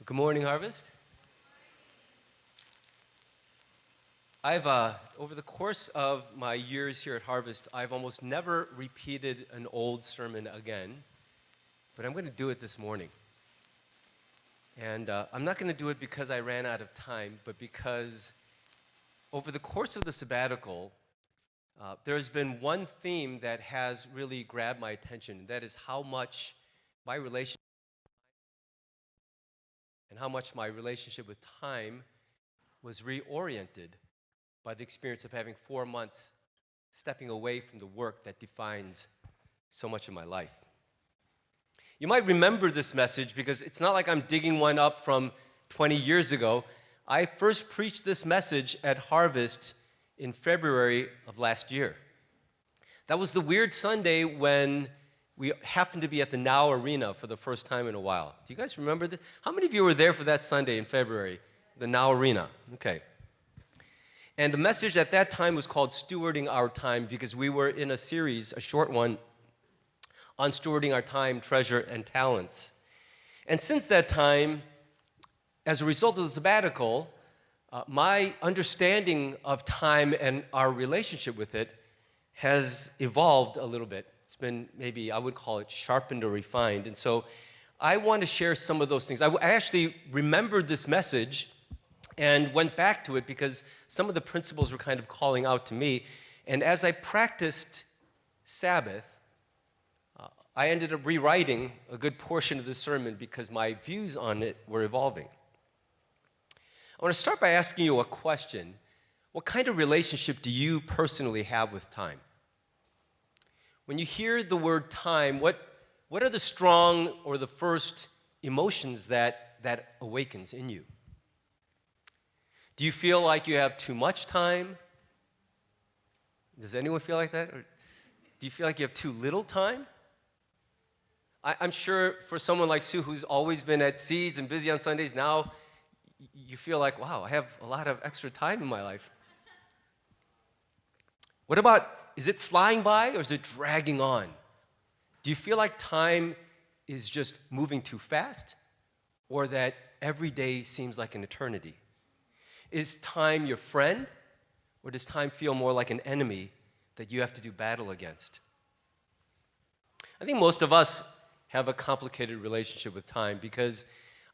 Good morning, Harvest. Over the course of my years here at Harvest, I've almost never repeated an old sermon again, but I'm going to do it this morning. And I'm not going to do it because I ran out of time, but because over the course of the sabbatical, there's been one theme that has really grabbed my attention, and that is how much my relationship with time was reoriented by the experience of having 4 months stepping away from the work that defines so much of my life. You might remember this message because it's not like I'm digging one up from 20 years ago. I first preached this message at Harvest in February of last year. That was the weird Sunday when we happened to be at the Now Arena for the first time in a while. Do you guys remember this? How many of you were there for that Sunday in February, the Now Arena? Okay. And the message at that time was called Stewarding Our Time because we were in a series, a short one, on stewarding our time, treasure, and talents. And since that time, as a result of the sabbatical, my understanding of time and our relationship with it has evolved a little bit. It's been maybe, I would call it sharpened or refined. And so I want to share some of those things. I actually remembered this message and went back to it because some of the principles were kind of calling out to me. And as I practiced Sabbath, I ended up rewriting a good portion of the sermon because my views on it were evolving. I want to start by asking you a question. What kind of relationship do you personally have with time? When you hear the word time, what are the strong or the first emotions that awakens in you? Do you feel like you have too much time? Does anyone feel like that? Or do you feel like you have too little time? I'm sure for someone like Sue, who's always been at Seeds and busy on Sundays, now you feel like, wow, I have a lot of extra time in my life. What about, is it flying by or is it dragging on? Do you feel like time is just moving too fast or that every day seems like an eternity? Is time your friend or does time feel more like an enemy that you have to do battle against? I think most of us have a complicated relationship with time because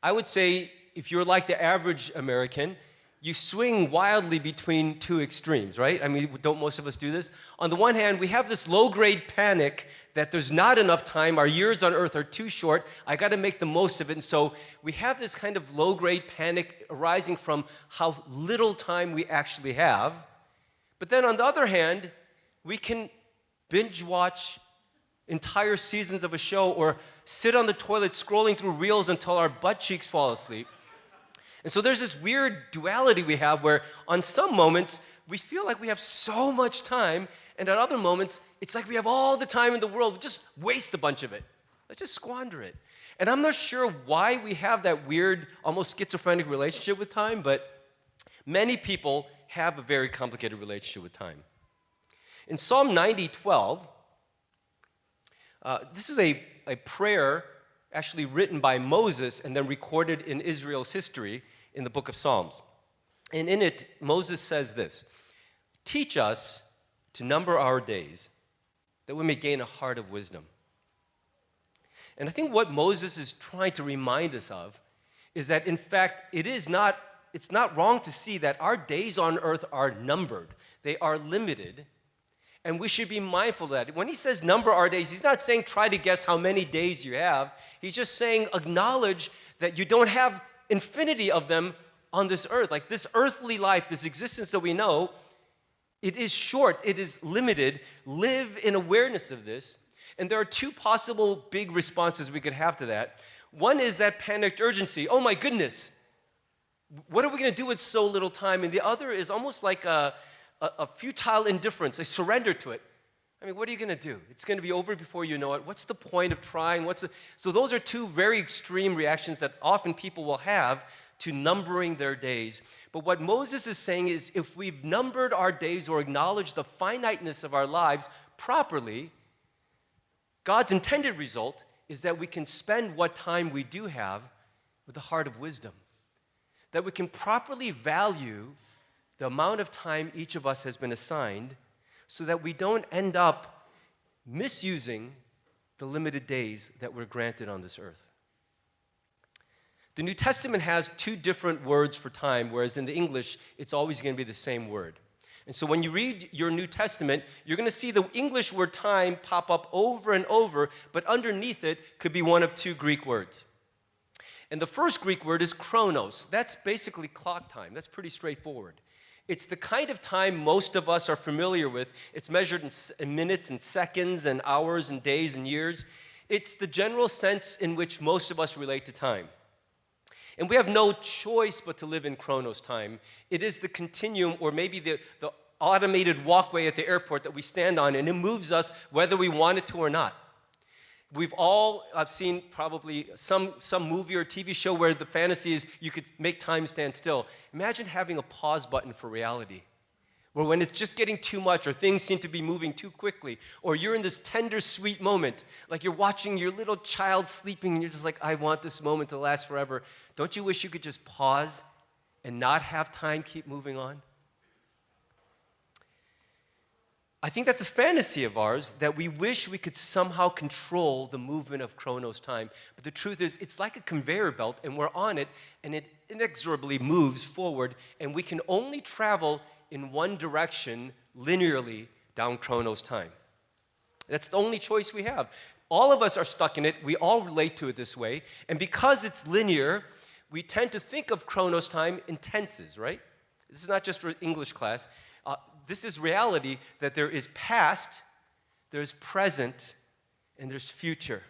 I would say if you're like the average American, you swing wildly between two extremes, right? I mean, don't most of us do this? On the one hand, we have this low-grade panic that there's not enough time, our years on earth are too short, I gotta make the most of it, and so we have this kind of low-grade panic arising from how little time we actually have. But then on the other hand, we can binge watch entire seasons of a show or sit on the toilet scrolling through reels until our butt cheeks fall asleep. And so there's this weird duality we have where on some moments we feel like we have so much time, and at other moments it's like we have all the time in the world, we just waste a bunch of it. Let's just squander it. And I'm not sure why we have that weird, almost schizophrenic relationship with time, but many people have a very complicated relationship with time. In Psalm 90:12, this is a prayer actually written by Moses and then recorded in Israel's history in the book of Psalms. And in it, Moses says this, "Teach us to number our days, that we may gain a heart of wisdom." And I think what Moses is trying to remind us of is that, in fact, it's not wrong to see that our days on earth are numbered. They are limited. And we should be mindful of that. When he says number our days, he's not saying try to guess how many days you have. He's just saying acknowledge that you don't have infinity of them on this earth. Like this earthly life, this existence that we know, it is short, it is limited. Live in awareness of this. And there are two possible big responses we could have to that. One is that panicked urgency. Oh my goodness, what are we going to do with so little time? And the other is almost like a futile indifference, a surrender to it. I mean, what are you going to do? It's going to be over before you know it. What's the point of trying? So those are two very extreme reactions that often people will have to numbering their days. But what Moses is saying is if we've numbered our days or acknowledged the finiteness of our lives properly, God's intended result is that we can spend what time we do have with a heart of wisdom, that we can properly value the amount of time each of us has been assigned so that we don't end up misusing the limited days that we're granted on this earth. The New Testament has two different words for time, whereas in the English, it's always going to be the same word. And so when you read your New Testament, you're going to see the English word time pop up over and over, but underneath it could be one of two Greek words. And the first Greek word is chronos. That's basically clock time. That's pretty straightforward. It's the kind of time most of us are familiar with. It's measured in minutes and seconds and hours and days and years. It's the general sense in which most of us relate to time. And we have no choice but to live in chronos time. It is the continuum, or maybe the automated walkway at the airport that we stand on, and it moves us whether we want it to or not. I've seen probably some movie or TV show where the fantasy is you could make time stand still. Imagine having a pause button for reality, where when it's just getting too much, or things seem to be moving too quickly, or you're in this tender, sweet moment, like you're watching your little child sleeping, and you're just like, I want this moment to last forever. Don't you wish you could just pause and not have time keep moving on? I think that's a fantasy of ours, that we wish we could somehow control the movement of chronos time. But the truth is, it's like a conveyor belt, and we're on it, and it inexorably moves forward, and we can only travel in one direction linearly down chronos time. That's the only choice we have. All of us are stuck in it. We all relate to it this way. And because it's linear, we tend to think of chronos time in tenses, right? This is not just for English class. This is reality, that there is past, there's present, and there's future.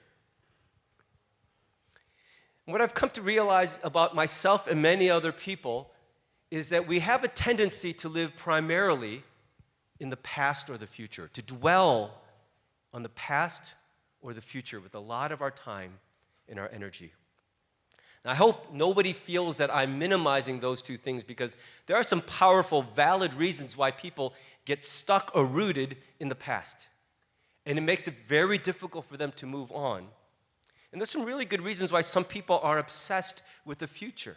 And what I've come to realize about myself and many other people is that we have a tendency to live primarily in the past or the future, to dwell on the past or the future with a lot of our time and our energy. Now, I hope nobody feels that I'm minimizing those two things, because there are some powerful, valid reasons why people get stuck or rooted in the past. And it makes it very difficult for them to move on. And there's some really good reasons why some people are obsessed with the future.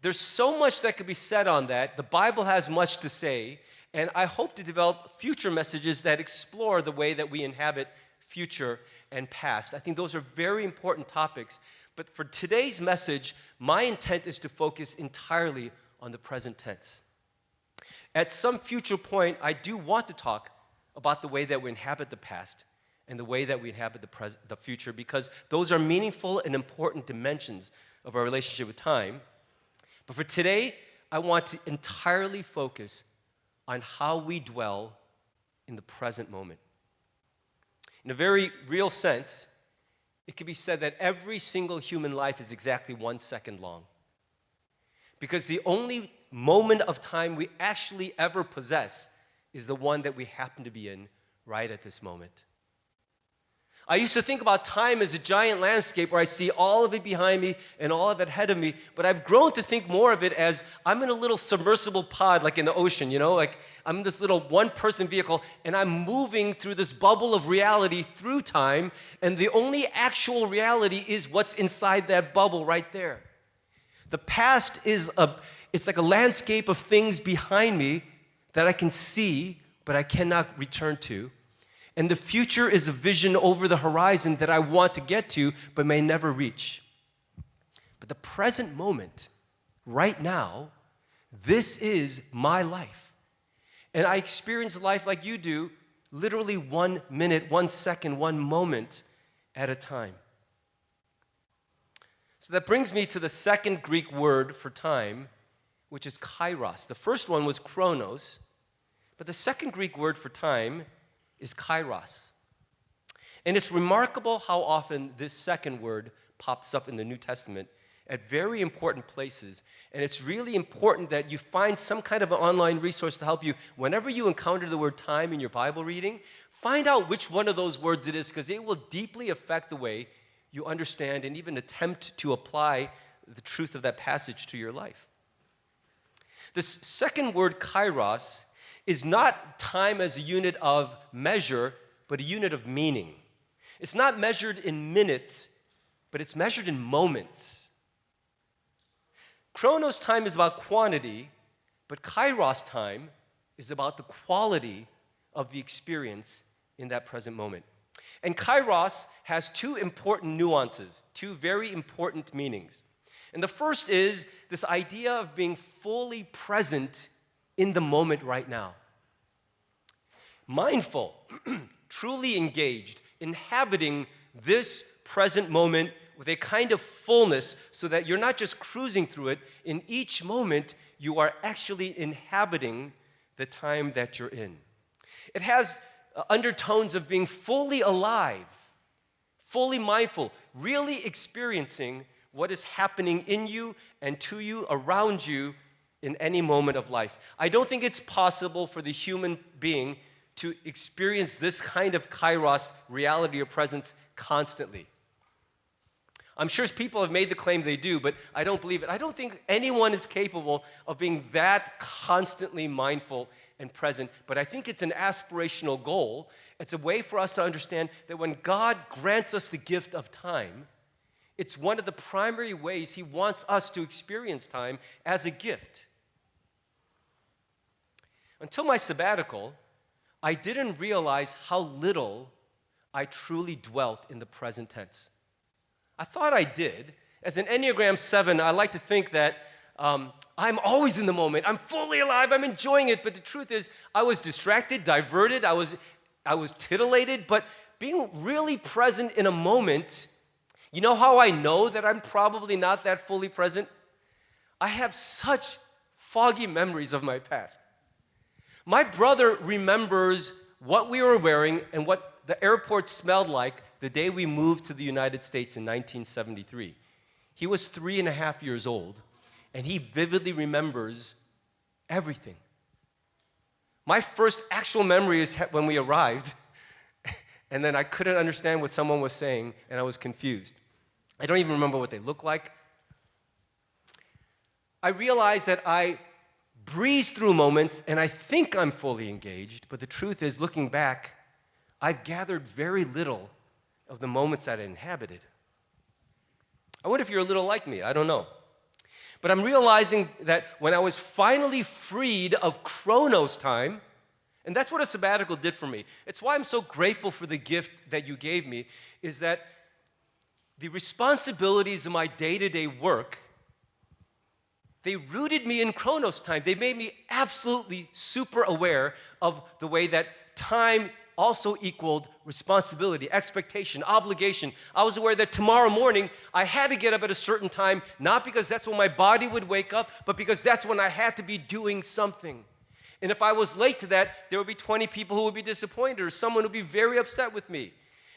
There's so much that could be said on that. The Bible has much to say, and I hope to develop future messages that explore the way that we inhabit future and past. I think those are very important topics. But for today's message, my intent is to focus entirely on the present tense. At some future point, I do want to talk about the way that we inhabit the past and the way that we inhabit the future, because those are meaningful and important dimensions of our relationship with time. But for today, I want to entirely focus on how we dwell in the present moment. In a very real sense, it can be said that every single human life is exactly 1 second long. Because the only moment of time we actually ever possess is the one that we happen to be in right at this moment. I used to think about time as a giant landscape where I see all of it behind me and all of it ahead of me, but I've grown to think more of it as I'm in a little submersible pod, like in the ocean, like I'm in this little one-person vehicle, and I'm moving through this bubble of reality through time, and the only actual reality is what's inside that bubble right there. The past it's like a landscape of things behind me that I can see, but I cannot return to. And the future is a vision over the horizon that I want to get to, but may never reach. But the present moment, right now, this is my life. And I experience life like you do, literally 1 minute, 1 second, 1 moment at a time. So that brings me to the second Greek word for time, which is kairos. The first one was chronos, but the second Greek word for time is kairos. And it's remarkable how often this second word pops up in the New Testament at very important places. And it's really important that you find some kind of an online resource to help you. Whenever you encounter the word time in your Bible reading, find out which one of those words it is, because it will deeply affect the way you understand and even attempt to apply the truth of that passage to your life. This second word, kairos, is not time as a unit of measure, but a unit of meaning. It's not measured in minutes, but it's measured in moments. Chronos time is about quantity, but Kairos time is about the quality of the experience in that present moment. And Kairos has two important nuances, two very important meanings. And the first is this idea of being fully present in the moment right now. Mindful, truly engaged, inhabiting this present moment with a kind of fullness so that you're not just cruising through it. In each moment, you are actually inhabiting the time that you're in. It has undertones of being fully alive, fully mindful, really experiencing what is happening in you and to you, around you, in any moment of life. I don't think it's possible for the human being to experience this kind of kairos reality or presence constantly. I'm sure people have made the claim they do, but I don't believe it. I don't think anyone is capable of being that constantly mindful and present, but I think it's an aspirational goal. It's a way for us to understand that when God grants us the gift of time, it's one of the primary ways He wants us to experience time as a gift. Until my sabbatical, I didn't realize how little I truly dwelt in the present tense. I thought I did. As an Enneagram 7, I like to think that I'm always in the moment. I'm fully alive. I'm enjoying it. But the truth is, I was distracted, diverted. I was titillated. But being really present in a moment, you know how I know that I'm probably not that fully present? I have such foggy memories of my past. My brother remembers what we were wearing and what the airport smelled like the day we moved to the United States in 1973. He was 3.5 years old, and he vividly remembers everything. My first actual memory is when we arrived, and then I couldn't understand what someone was saying, and I was confused. I don't even remember what they looked like. I realized that I breeze through moments, and I think I'm fully engaged, but the truth is, looking back, I've gathered very little of the moments that I inhabited. I wonder if you're a little like me, I don't know. But I'm realizing that when I was finally freed of Chronos time, and that's what a sabbatical did for me. It's why I'm so grateful for the gift that you gave me, is that the responsibilities of my day-to-day work, they rooted me in Chronos time. They made me absolutely super aware of the way that time also equaled responsibility, expectation, obligation. I was aware that tomorrow morning I had to get up at a certain time, not because that's when my body would wake up, but because that's when I had to be doing something. And if I was late to that, there would be 20 people who would be disappointed, or someone would be very upset with me.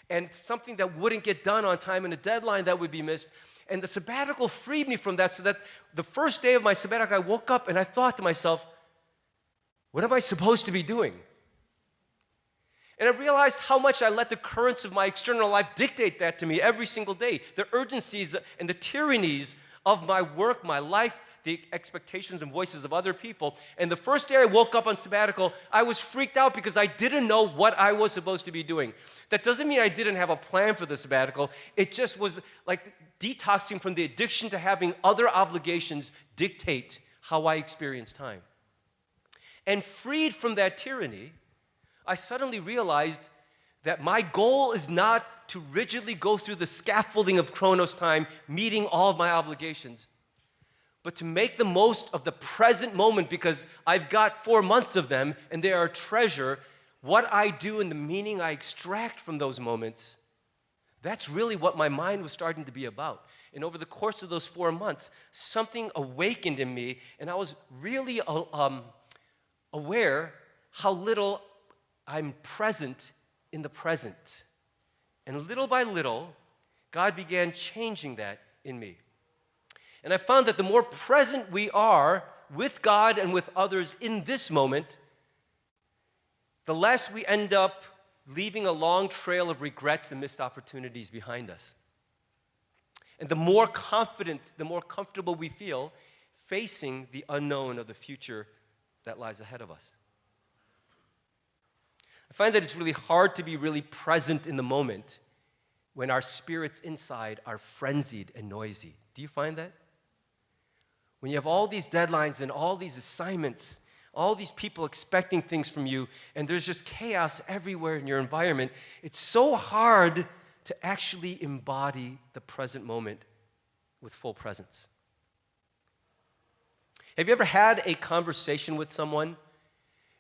And something that wouldn't get done on time and a deadline that would be missed. And the sabbatical freed me from that, so that the first day of my sabbatical, I woke up and I thought to myself, what am I supposed to be doing? And I realized how much I let the currents of my external life dictate that to me every single day. The urgencies and the tyrannies of my work, my life, the expectations and voices of other people. And the first day I woke up on sabbatical, I was freaked out because I didn't know what I was supposed to be doing. That doesn't mean I didn't have a plan for the sabbatical. It just was like detoxing from the addiction to having other obligations dictate how I experience time. And freed from that tyranny, I suddenly realized that my goal is not to rigidly go through the scaffolding of Chronos time, meeting all of my obligations, but to make the most of the present moment, because I've got 4 months of them and they are a treasure. What I do and the meaning I extract from those moments, that's really what my mind was starting to be about. And over the course of those 4 months, something awakened in me, and I was really aware how little I'm present in the present. And little by little, God began changing that in me. And I found that the more present we are with God and with others in this moment, the less we end up leaving a long trail of regrets and missed opportunities behind us. And the more confident, the more comfortable we feel facing the unknown of the future that lies ahead of us. I find that it's really hard to be really present in the moment when our spirits inside are frenzied and noisy. Do you find that? When you have all these deadlines and all these assignments, all these people expecting things from you, and there's just chaos everywhere in your environment, it's so hard to actually embody the present moment with full presence. Have you ever had a conversation with someone,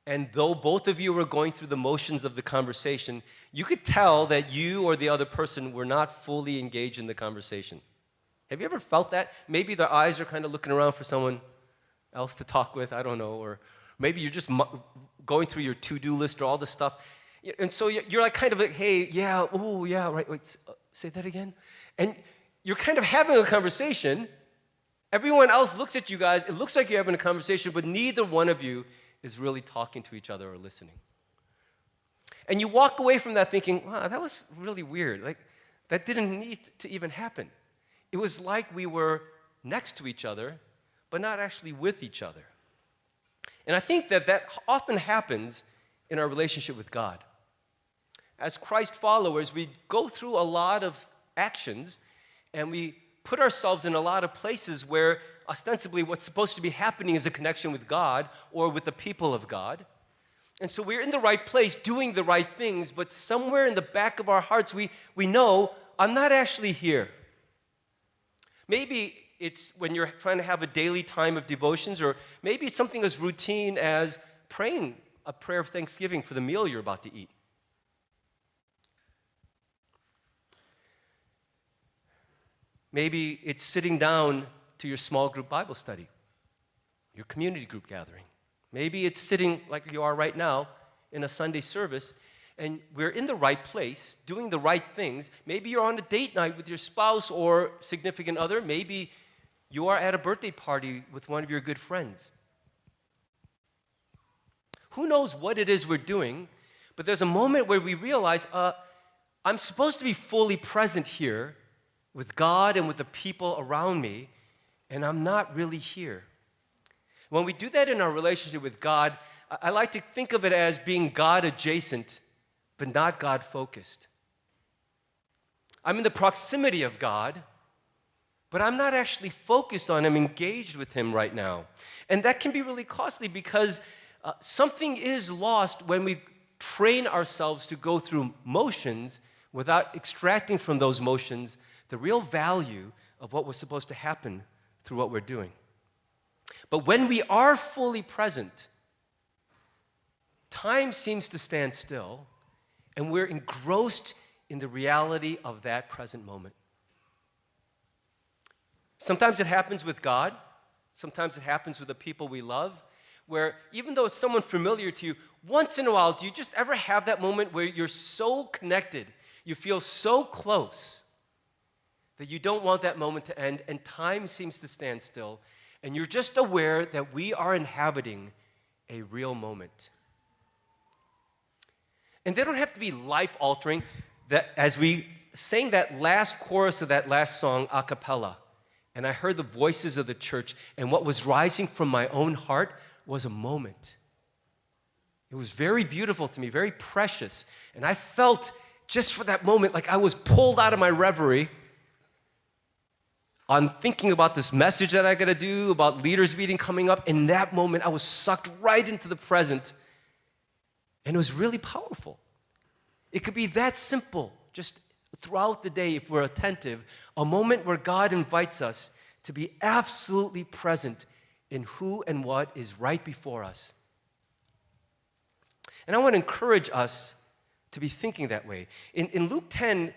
and though both of you were going through the motions of the conversation, you could tell that you or the other person were not fully engaged in the conversation? Have you ever felt that? Maybe their eyes are kind of looking around for someone else to talk with, I don't know, or maybe you're just going through your to-do list or all this stuff, and so you're like kind of like, hey, yeah, oh, yeah, right, wait, say that again? And you're kind of having a conversation. Everyone else looks at you guys. It looks like you're having a conversation, but neither one of you is really talking to each other or listening. And you walk away from that thinking, wow, that was really weird. Like, that didn't need to even happen. It was like we were next to each other, but not actually with each other. And I think that often happens in our relationship with God. As Christ followers, we go through a lot of actions, and we put ourselves in a lot of places where ostensibly what's supposed to be happening is a connection with God or with the people of God. And so we're in the right place doing the right things, but somewhere in the back of our hearts, we know, I'm not actually here. Maybe it's when you're trying to have a daily time of devotions, or maybe it's something as routine as praying a prayer of thanksgiving for the meal you're about to eat. Maybe it's sitting down to your small group Bible study, your community group gathering. Maybe it's sitting like you are right now in a Sunday service, and we're in the right place, doing the right things. Maybe you're on a date night with your spouse or significant other. Maybe you are at a birthday party with one of your good friends. Who knows what it is we're doing, but there's a moment where we realize, I'm supposed to be fully present here with God and with the people around me, and I'm not really here. When we do that in our relationship with God, I like to think of it as being God adjacent, but not God focused. I'm in the proximity of God, but I'm not actually focused on Him, engaged with Him right now. And that can be really costly because something is lost when we train ourselves to go through motions without extracting from those motions the real value of what was supposed to happen through what we're doing. But when we are fully present, time seems to stand still, and we're engrossed in the reality of that present moment. Sometimes it happens with God. Sometimes it happens with the people we love, where even though it's someone familiar to you, once in a while, do you just ever have that moment where you're so connected, you feel so close, that you don't want that moment to end, and time seems to stand still, and you're just aware that we are inhabiting a real moment. And they don't have to be life-altering. That as we sang that last chorus of that last song a cappella, and I heard the voices of the church, and what was rising from my own heart was a moment. It was very beautiful to me, very precious, and I felt just for that moment like I was pulled out of my reverie on thinking about this message that I got to do, about leaders meeting coming up. In that moment, I was sucked right into the present, and it was really powerful. It could be that simple, just throughout the day, if we're attentive, a moment where God invites us to be absolutely present in who and what is right before us. And I want to encourage us to be thinking that way. In Luke 10,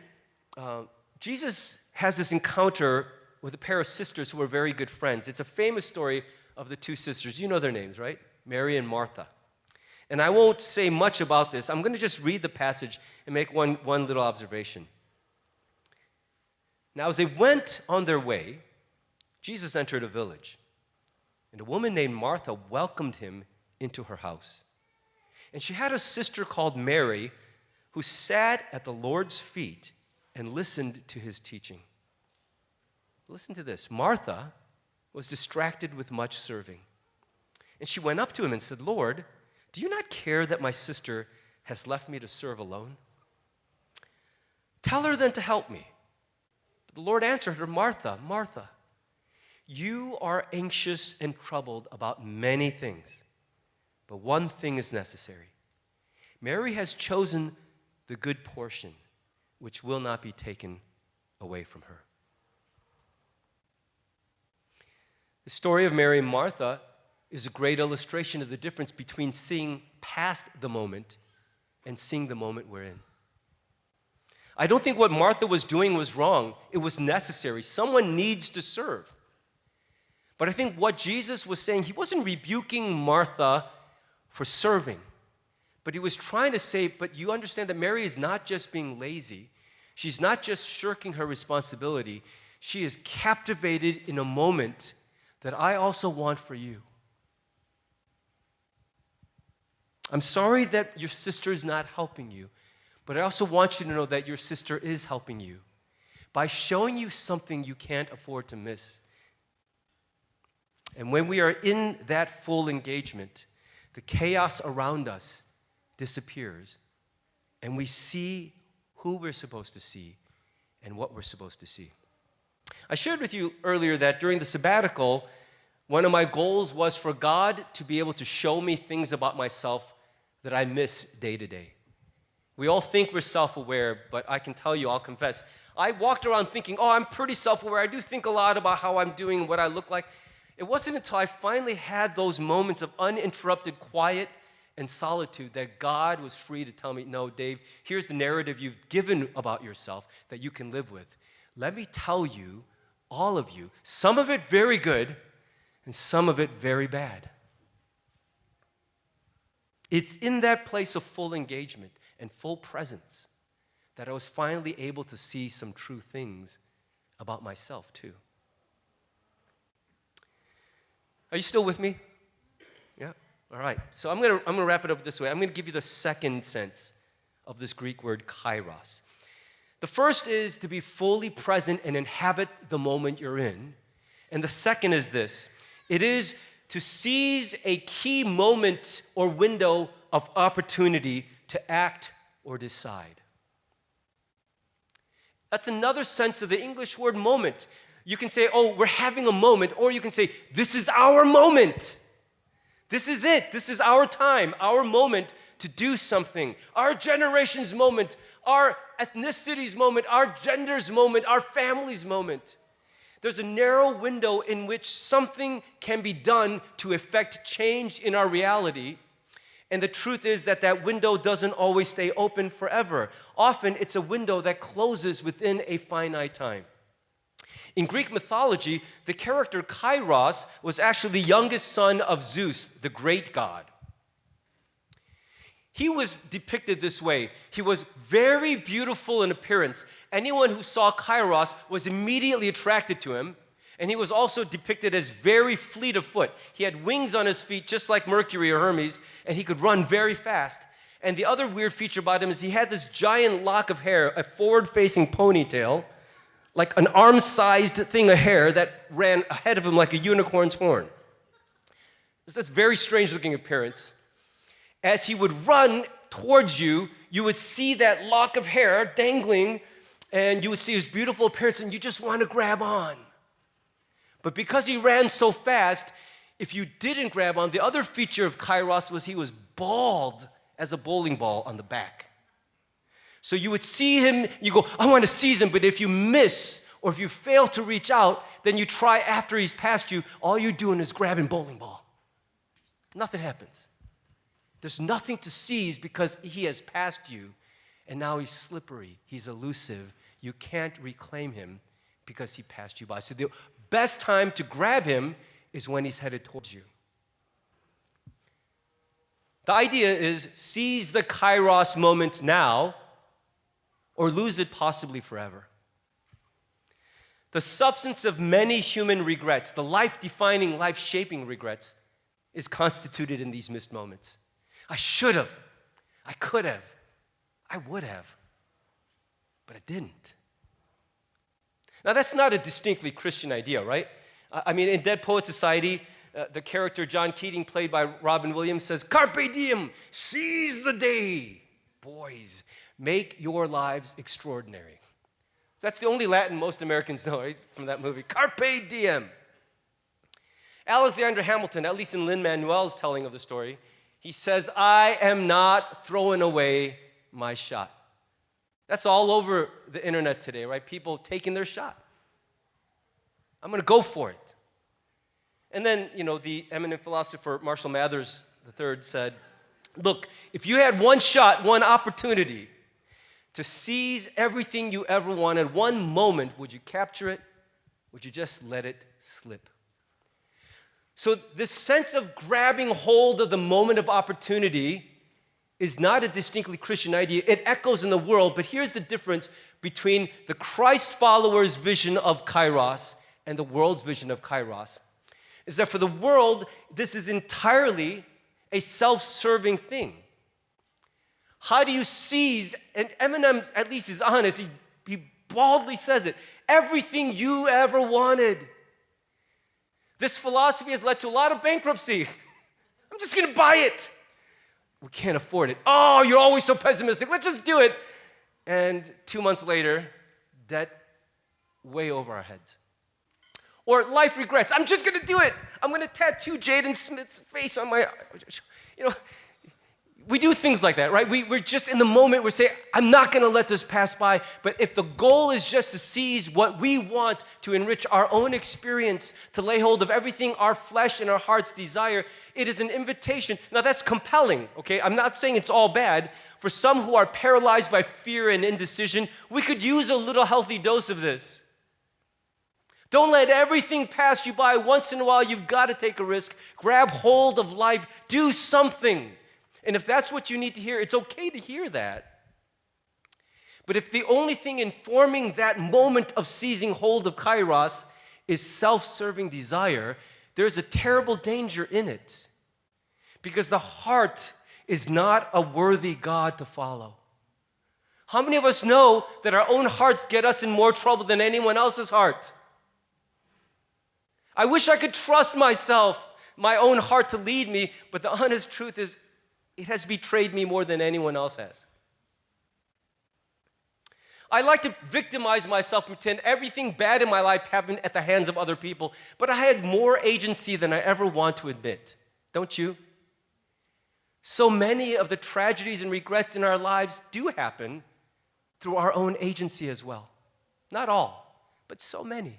Jesus has this encounter with a pair of sisters who were very good friends. It's a famous story of the two sisters. You know their names, right? Mary and Martha. And I won't say much about this. I'm going to just read the passage and make one little observation. Now, as they went on their way, Jesus entered a village, and a woman named Martha welcomed him into her house. And she had a sister called Mary who sat at the Lord's feet and listened to his teaching. Listen to this. Martha was distracted with much serving. And she went up to him and said, "Lord, do you not care that my sister has left me to serve alone? Tell her then to help me. But the Lord answered her, Martha, Martha, you are anxious and troubled about many things, but one thing is necessary. Mary has chosen the good portion, which will not be taken away from her. The story of Mary and Martha is a great illustration of the difference between seeing past the moment and seeing the moment we're in. I don't think what Martha was doing was wrong. It was necessary. Someone needs to serve. But I think what Jesus was saying, he wasn't rebuking Martha for serving, but he was trying to say, but you understand that Mary is not just being lazy. She's not just shirking her responsibility. She is captivated in a moment that I also want for you. I'm sorry that your sister is not helping you, but I also want you to know that your sister is helping you by showing you something you can't afford to miss. And when we are in that full engagement, the chaos around us disappears, and we see who we're supposed to see and what we're supposed to see. I shared with you earlier that during the sabbatical, one of my goals was for God to be able to show me things about myself that I miss day to day. We all think we're self-aware, but I can tell you, I'll confess, I walked around thinking, oh, I'm pretty self-aware. I do think a lot about how I'm doing, what I look like. It wasn't until I finally had those moments of uninterrupted quiet and solitude that God was free to tell me, no, Dave, here's the narrative you've given about yourself that you can live with. Let me tell you, all of you, some of it very good and some of it very bad. It's in that place of full engagement and full presence that I was finally able to see some true things about myself too. Are you still with me? Yeah? All right. So I'm gonna wrap it up this way. I'm gonna give you the second sense of this Greek word kairos. The first is to be fully present and inhabit the moment you're in. And the second is this. It is to seize a key moment or window of opportunity to act or decide. That's another sense of the English word moment. You can say, oh, we're having a moment, or you can say, this is our moment. This is it. This is our time, our moment to do something. Our generation's moment, our ethnicity's moment, our gender's moment, our family's moment. There's a narrow window in which something can be done to effect change in our reality. And the truth is that that window doesn't always stay open forever. Often it's a window that closes within a finite time. In Greek mythology, the character Kairos was actually the youngest son of Zeus, the great god. He was depicted this way. He was very beautiful in appearance. Anyone who saw Kairos was immediately attracted to him. And he was also depicted as very fleet of foot. He had wings on his feet, just like Mercury or Hermes, and he could run very fast. And the other weird feature about him is he had this giant lock of hair, a forward-facing ponytail, like an arm-sized thing of hair that ran ahead of him like a unicorn's horn. It's this very strange-looking appearance. As he would run towards you, you would see that lock of hair dangling, and you would see his beautiful appearance, and you just want to grab on. But because he ran so fast, if you didn't grab on, the other feature of Kairos was he was bald as a bowling ball on the back. So you would see him, you go, I want to seize him, but if you miss or if you fail to reach out, then you try after he's passed you, all you're doing is grabbing bowling ball. Nothing happens. There's nothing to seize because he has passed you, and now he's slippery, he's elusive. You can't reclaim him because he passed you by. So the best time to grab him is when he's headed towards you. The idea is seize the Kairos moment now or lose it possibly forever. The substance of many human regrets, the life-defining, life-shaping regrets, is constituted in these missed moments. I should have, I could have, I would have, but I didn't. Now, that's not a distinctly Christian idea, right? I mean, in Dead Poets Society, the character John Keating, played by Robin Williams, says, Carpe diem, seize the day. Boys, Make your lives extraordinary. That's the only Latin most Americans know, right? From that movie, Carpe Diem. Alexander Hamilton, at least in Lin-Manuel's telling of the story, he says, I am not throwing away my shot. That's all over the internet today, right? People taking their shot. I'm going to go for it. And then, the eminent philosopher Marshall Mathers III said, look, if you had one shot, one opportunity to seize everything you ever wanted, one moment, would you capture it? Would you just let it slip? So this sense of grabbing hold of the moment of opportunity is not a distinctly Christian idea. It echoes in the world, but here's the difference between the Christ followers' vision of Kairos and the world's vision of Kairos, is that for the world, this is entirely a self-serving thing. How do you seize, and Eminem at least is honest, he baldly says it, everything you ever wanted. This philosophy has led to a lot of bankruptcy. I'm just going to buy it. We can't afford it. Oh, you're always so pessimistic. Let's just do it. And 2 months later, debt way over our heads. Or life regrets. I'm just going to do it. I'm going to tattoo Jaden Smith's face on my, we do things like that, right? We're just in the moment, we say, I'm not going to let this pass by. But if the goal is just to seize what we want to enrich our own experience, to lay hold of everything our flesh and our hearts desire, it is an invitation. Now that's compelling, okay? I'm not saying it's all bad. For some who are paralyzed by fear and indecision, we could use a little healthy dose of this. Don't let everything pass you by. Once in a while, you've got to take a risk. Grab hold of life. Do something. And if that's what you need to hear, it's okay to hear that. But if the only thing informing that moment of seizing hold of Kairos is self-serving desire, there's a terrible danger in it. Because the heart is not a worthy God to follow. How many of us know that our own hearts get us in more trouble than anyone else's heart? I wish I could trust myself, my own heart to lead me, but the honest truth is, it has betrayed me more than anyone else has. I like to victimize myself, pretend everything bad in my life happened at the hands of other people, but I had more agency than I ever want to admit. Don't you? So many of the tragedies and regrets in our lives do happen through our own agency as well. Not all, but so many.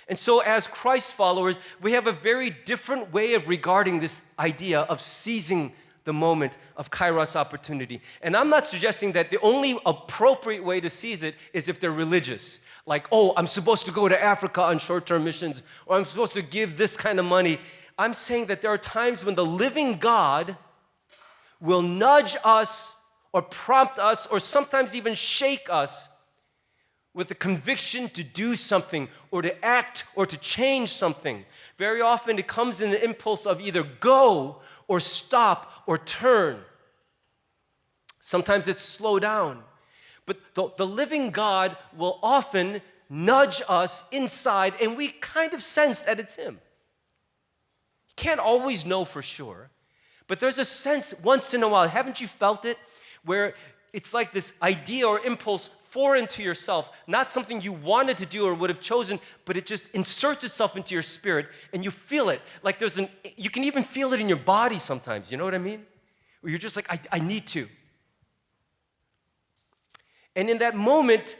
And so as Christ followers, we have a very different way of regarding this idea of seizing the moment of Kairos opportunity. And I'm not suggesting that the only appropriate way to seize it is if they're religious. Like, oh, I'm supposed to go to Africa on short-term missions, or I'm supposed to give this kind of money. I'm saying that there are times when the living God will nudge us or prompt us or sometimes even shake us with the conviction to do something or to act or to change something. Very often it comes in the impulse of either go or stop or turn. Sometimes it's slow down. But the living God will often nudge us inside and we kind of sense that it's Him. You can't always know for sure, but there's a sense once in a while, haven't you felt it, where it's like this idea or impulse foreign to yourself, not something you wanted to do or would have chosen, but it just inserts itself into your spirit and you feel it. Like you can even feel it in your body sometimes, you know what I mean? Where you're just like, I need to. And in that moment,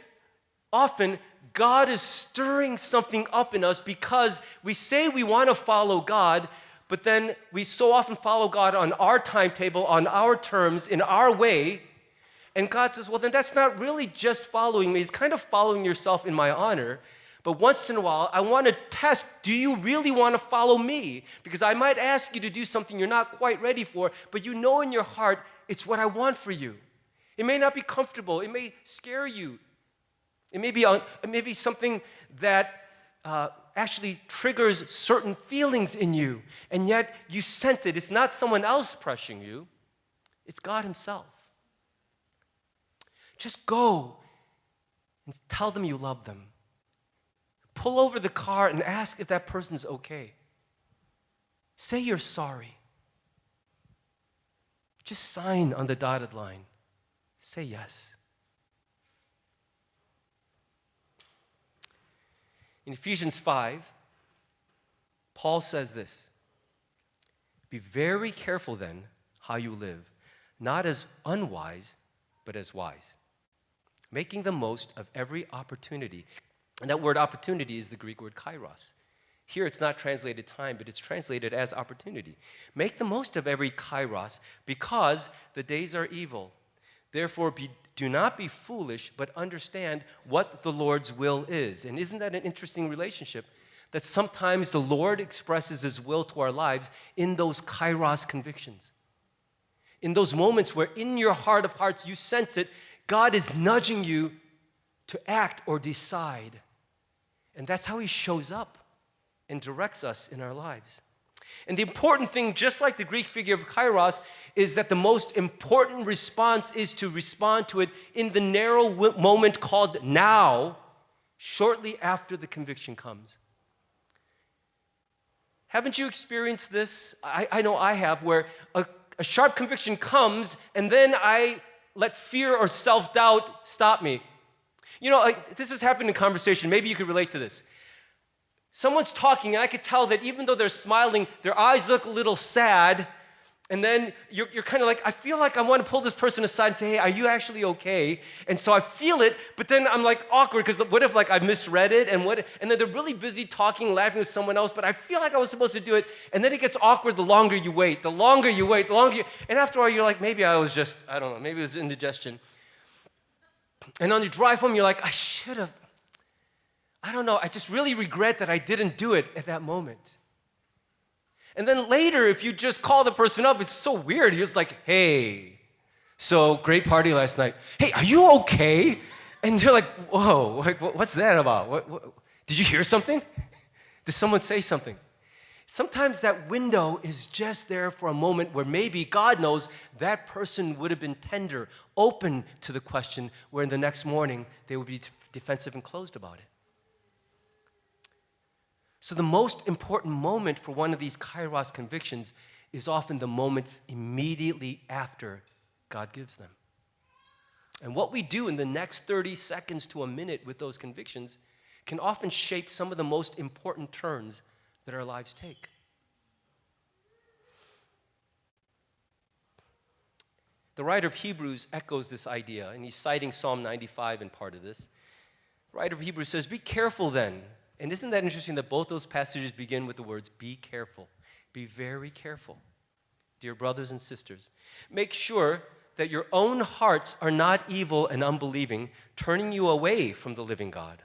often God is stirring something up in us because we say we want to follow God, but then we so often follow God on our timetable, on our terms, in our way. And God says, well, then that's not really just following me. It's kind of following yourself in my honor. But once in a while, I want to test, do you really want to follow me? Because I might ask you to do something you're not quite ready for, but you know in your heart, it's what I want for you. It may not be comfortable. It may scare you. It may be something that actually triggers certain feelings in you. And yet you sense it. It's not someone else pressuring you. It's God Himself. Just go and tell them you love them. Pull over the car and ask if that person's okay. Say you're sorry. Just sign on the dotted line. Say yes. In Ephesians 5, Paul says this: be very careful then how you live, not as unwise, but as wise, making the most of every opportunity. And that word opportunity is the Greek word kairos. Here it's not translated time, but it's translated as opportunity. Make the most of every kairos, because the days are evil. Therefore, do not be foolish, but understand what the Lord's will is. And isn't that an interesting relationship? That sometimes the Lord expresses His will to our lives in those kairos convictions. In those moments where in your heart of hearts you sense it, God is nudging you to act or decide. And that's how He shows up and directs us in our lives. And the important thing, just like the Greek figure of kairos, is that the most important response is to respond to it in the narrow moment called now, shortly after the conviction comes. Haven't you experienced this? I know I have, where a sharp conviction comes, and then I let fear or self-doubt stop me. You know, this has happened in conversation. Maybe you could relate to this. Someone's talking, and I could tell that even though they're smiling, their eyes look a little sad, and then you're kind of like, I feel like I want to pull this person aside and say, hey, are you actually okay? And so I feel it, but then I'm like awkward, because what if like I misread it, and then they're really busy talking, laughing with someone else, but I feel like I was supposed to do it, and then it gets awkward the longer you wait, and after all, you're like, maybe I was just, I don't know, maybe it was indigestion. And on your drive home, you're like, I should have. I don't know, I just really regret that I didn't do it at that moment. And then later, if you just call the person up, it's so weird. It's like, hey, so great party last night. Hey, are you okay? And they're like, whoa, like, what's that about? What? Did you hear something? Did someone say something? Sometimes that window is just there for a moment where maybe God knows that person would have been tender, open to the question, where in the next morning they would be defensive and closed about it. So the most important moment for one of these kairos convictions is often the moments immediately after God gives them. And what we do in the next 30 seconds to a minute with those convictions can often shape some of the most important turns that our lives take. The writer of Hebrews echoes this idea, and he's citing Psalm 95 in part of this. The writer of Hebrews says, be careful then. And isn't that interesting that both those passages begin with the words, be careful. Be very careful, dear brothers and sisters. Make sure that your own hearts are not evil and unbelieving, turning you away from the living God.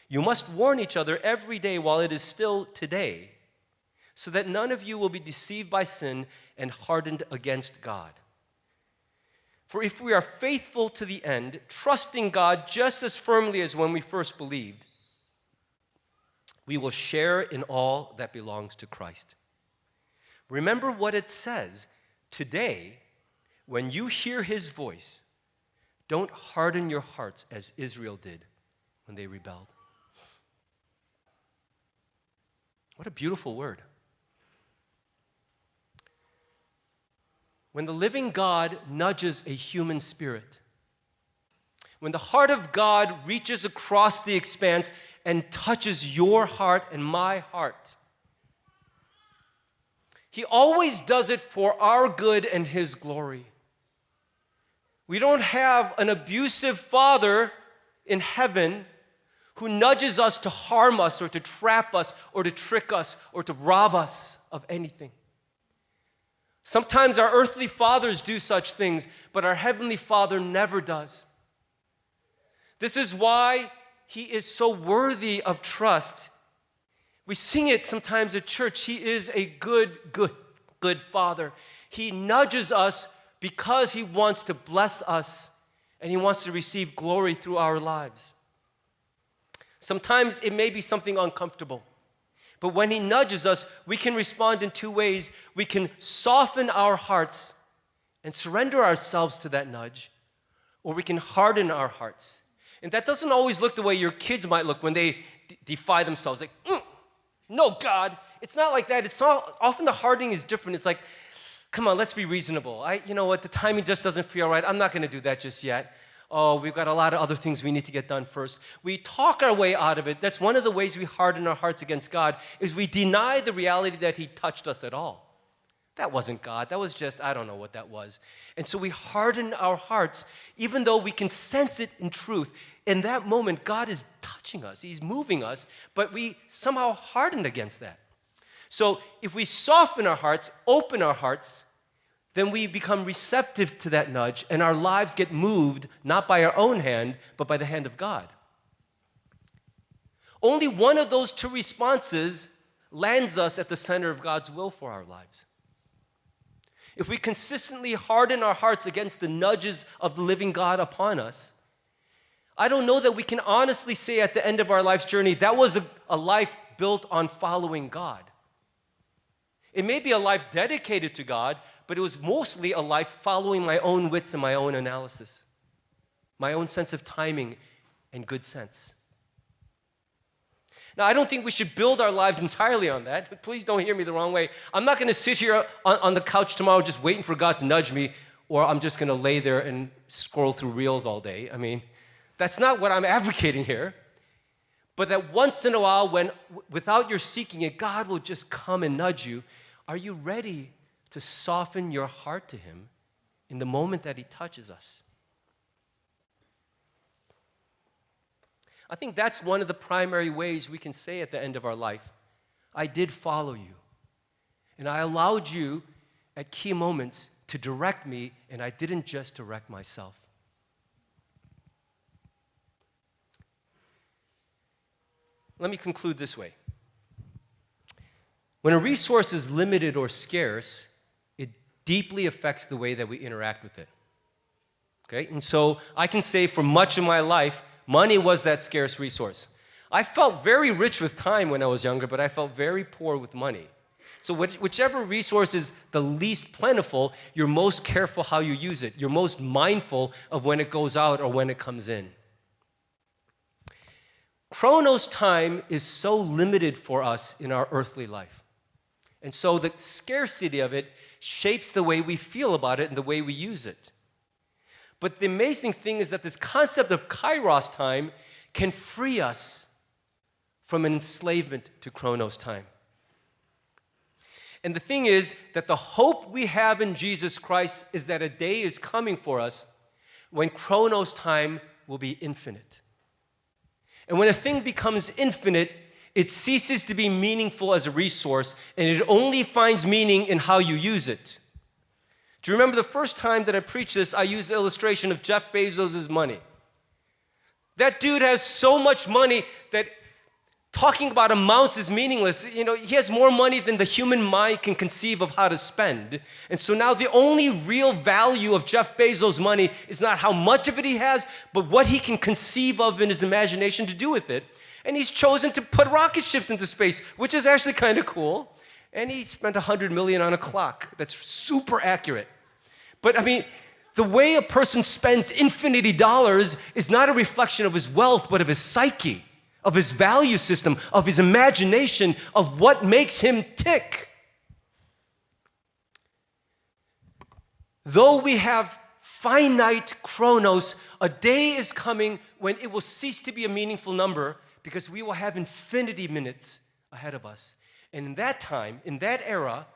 You must warn each other every day while it is still today, so that none of you will be deceived by sin and hardened against God. For if we are faithful to the end, trusting God just as firmly as when we first believed, we will share in all that belongs to Christ. Remember what it says, today, when you hear His voice, don't harden your hearts as Israel did when they rebelled. What a beautiful word. When the living God nudges a human spirit, when the heart of God reaches across the expanse and touches your heart and my heart, He always does it for our good and His glory. We don't have an abusive Father in heaven who nudges us to harm us or to trap us or to trick us or to rob us of anything. Sometimes our earthly fathers do such things, but our heavenly Father never does. This is why He is so worthy of trust. We sing it sometimes at church. He is a good Father. He nudges us because He wants to bless us and He wants to receive glory through our lives. Sometimes it may be something uncomfortable, but when He nudges us, we can respond in two ways. We can soften our hearts and surrender ourselves to that nudge, or we can harden our hearts. And that doesn't always look the way your kids might look when they defy themselves. Like, no, God. It's not like that. Often the hardening is different. It's like, come on, let's be reasonable. You know what, the timing just doesn't feel right. I'm not going to do that just yet. Oh, we've got a lot of other things we need to get done first. We talk our way out of it. That's one of the ways we harden our hearts against God, is we deny the reality that he touched us at all. That wasn't God. That was just, I don't know what that was. And so we harden our hearts, even though we can sense it in truth. In that moment, God is touching us. He's moving us, but we somehow hardened against that. So if we soften our hearts, open our hearts, then we become receptive to that nudge, and our lives get moved not by our own hand, but by the hand of God. Only one of those two responses lands us at the center of God's will for our lives. If we consistently harden our hearts against the nudges of the living God upon us, I don't know that we can honestly say at the end of our life's journey, that was a life built on following God. It may be a life dedicated to God, but it was mostly a life following my own wits and my own analysis, my own sense of timing and good sense. Now, I don't think we should build our lives entirely on that. Please don't hear me the wrong way. I'm not going to sit here on the couch tomorrow just waiting for God to nudge me, or I'm just going to lay there and scroll through reels all day. I mean, that's not what I'm advocating here. But that once in a while, when without your seeking it, God will just come and nudge you. Are you ready to soften your heart to him in the moment that he touches us? I think that's one of the primary ways we can say at the end of our life, I did follow you. And I allowed you at key moments to direct me, and I didn't just direct myself. Let me conclude this way. When a resource is limited or scarce, it deeply affects the way that we interact with it. Okay? And so I can say for much of my life, money was that scarce resource. I felt very rich with time when I was younger, but I felt very poor with money. So whichever resource is the least plentiful, you're most careful how you use it. You're most mindful of when it goes out or when it comes in. Chronos time is so limited for us in our earthly life. And so the scarcity of it shapes the way we feel about it and the way we use it. But the amazing thing is that this concept of kairos time can free us from an enslavement to chronos time. And the thing is that the hope we have in Jesus Christ is that a day is coming for us when chronos time will be infinite. And when a thing becomes infinite, it ceases to be meaningful as a resource, and it only finds meaning in how you use it. Do you remember the first time that I preached this, I used the illustration of Jeff Bezos' money. That dude has so much money that talking about amounts is meaningless. You know, he has more money than the human mind can conceive of how to spend. And so now the only real value of Jeff Bezos' money is not how much of it he has, but what he can conceive of in his imagination to do with it. And he's chosen to put rocket ships into space, which is actually kind of cool. And he spent $100 million on a clock that's super accurate. But I mean, the way a person spends infinity dollars is not a reflection of his wealth, but of his psyche, of his value system, of his imagination, of what makes him tick. Though we have finite chronos, a day is coming when it will cease to be a meaningful number because we will have infinity minutes ahead of us. And in that time, in that era,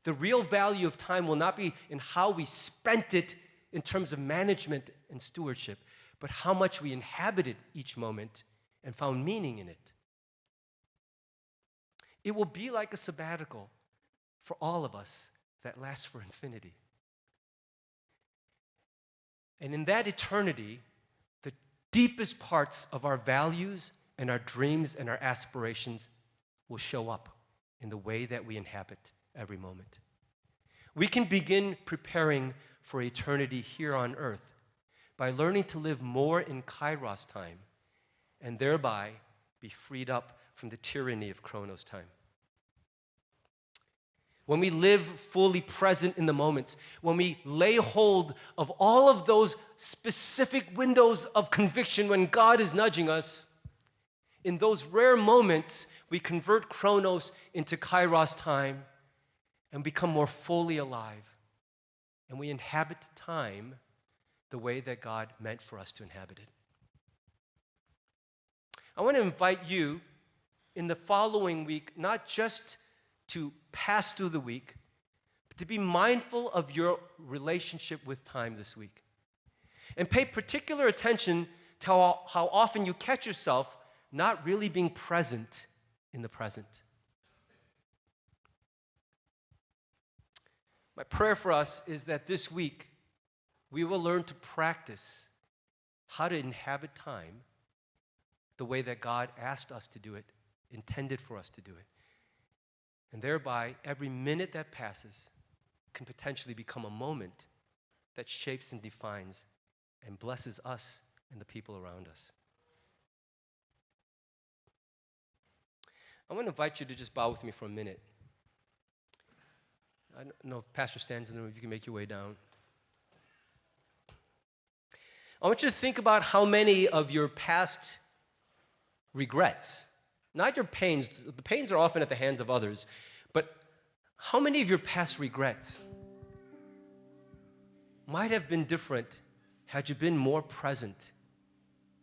the real value of time will not be in how we spent it in terms of management and stewardship, but how much we inhabited each moment and found meaning in it. It will be like a sabbatical for all of us that lasts for infinity. And in that eternity, the deepest parts of our values and our dreams and our aspirations will show up in the way that we inhabit every moment. We can begin preparing for eternity here on earth by learning to live more in kairos time and thereby be freed up from the tyranny of chronos time. When we live fully present in the moments, when we lay hold of all of those specific windows of conviction when God is nudging us, in those rare moments, we convert chronos into kairos time, and become more fully alive. And we inhabit time the way that God meant for us to inhabit it. I want to invite you in the following week, not just to pass through the week, but to be mindful of your relationship with time this week. And pay particular attention to how often you catch yourself not really being present in the present. My prayer for us is that this week we will learn to practice how to inhabit time the way that God asked us to do it, intended for us to do it. And thereby, every minute that passes can potentially become a moment that shapes and defines and blesses us and the people around us. I want to invite you to just bow with me for a minute. I don't know if Pastor stands in the room, if you can make your way down. I want you to think about how many of your past regrets, not your pains, the pains are often at the hands of others, but how many of your past regrets might have been different had you been more present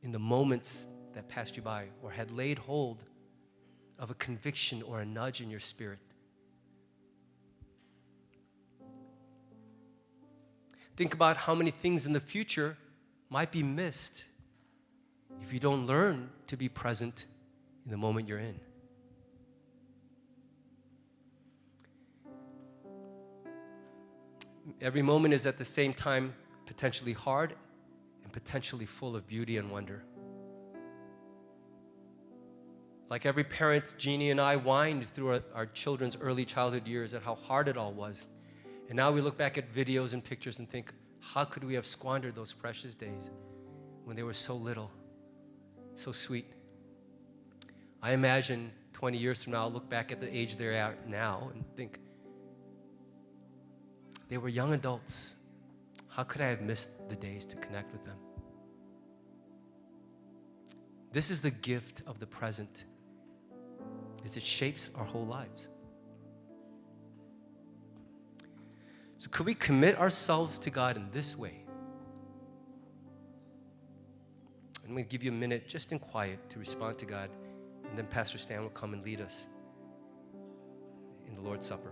in the moments that passed you by, or had laid hold of a conviction or a nudge in your spirit. Think about how many things in the future might be missed if you don't learn to be present in the moment you're in. Every moment is at the same time potentially hard and potentially full of beauty and wonder. Like every parent, Jeannie and I whined through our children's early childhood years at how hard it all was. And now we look back at videos and pictures and think, how could we have squandered those precious days when they were so little, so sweet? I imagine 20 years from now, I'll look back at the age they're at now and think, they were young adults. How could I have missed the days to connect with them? This is the gift of the present, is it shapes our whole lives. So could we commit ourselves to God in this way? I'm going to give you a minute just in quiet to respond to God, and then Pastor Stan will come and lead us in the Lord's Supper.